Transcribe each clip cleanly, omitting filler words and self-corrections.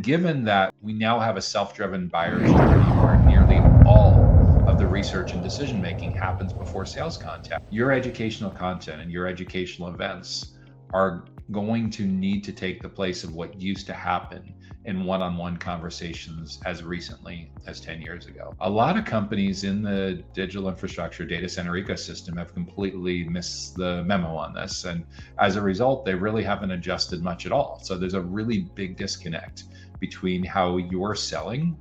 Given that we now have a self-driven buyer's journey where nearly all of the research and decision making happens before sales contact, your educational content and your educational events are going to need to take the place of what used to happen in one-on-one conversations as recently as 10 years ago. A lot of companies in the digital infrastructure data center ecosystem have completely missed the memo on this. And as a result, they really haven't adjusted much at all. So there's a really big disconnect between how you're selling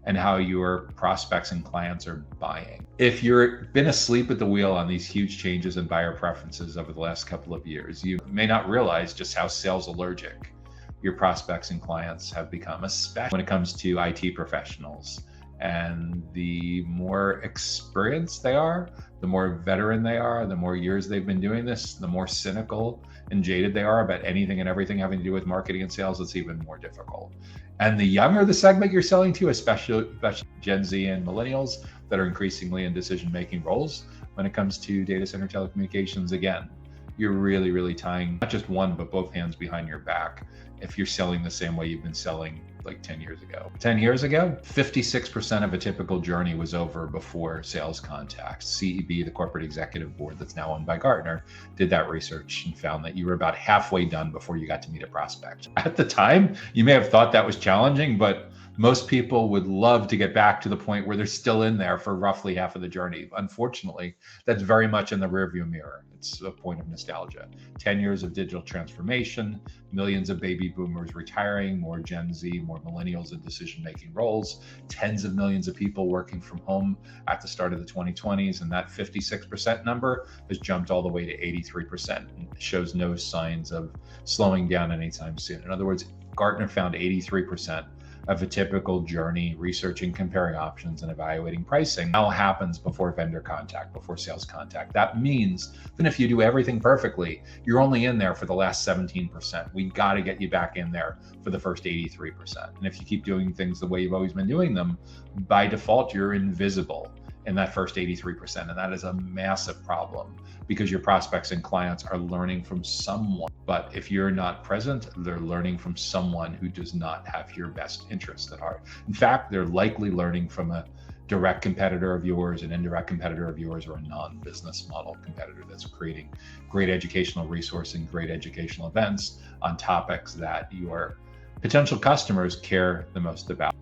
and how your prospects and clients are buying. If you've been asleep at the wheel on these huge changes in buyer preferences over the last couple of years, you may not realize just how sales allergic your prospects and clients have become, especially when it comes to IT professionals. And the more experienced they are, the more veteran they are, the more years they've been doing this, the more cynical and jaded they are about anything and everything having to do with marketing and sales, it's even more difficult. And the younger the segment you're selling to, especially Gen Z and millennials that are increasingly in decision-making roles when it comes to data center telecommunications, again, you're really, really tying not just one, but both hands behind your back if you're selling the same way you've been selling like 10 years ago. 10 years ago, 56% of a typical journey was over before sales contact. CEB, the corporate executive board that's now owned by Gartner, did that research and found that you were about halfway done before you got to meet a prospect. At the time, you may have thought that was challenging, but most people would love to get back to the point where they're still in there for roughly half of the journey. Unfortunately, that's very much in the rearview mirror. It's a point of nostalgia. 10 years of digital transformation, millions of baby boomers retiring, more Gen Z, more millennials in decision-making roles, tens of millions of people working from home at the start of the 2020s, and that 56% number has jumped all the way to 83% and shows no signs of slowing down anytime soon. In other words, Gartner found 83% of a typical journey, researching, comparing options, and evaluating pricing now happens before vendor contact, before sales contact. That means even if you do everything perfectly, you're only in there for the last 17%. We got to get you back in there for the first 83%. And if you keep doing things the way you've always been doing them, by default, you're invisible in that first 83%. And that is a massive problem because your prospects and clients are learning from someone. But if you're not present, they're learning from someone who does not have your best interest at heart. In fact, they're likely learning from a direct competitor of yours, an indirect competitor of yours, or a non-business model competitor that's creating great educational resourcing, great educational events on topics that your potential customers care the most about.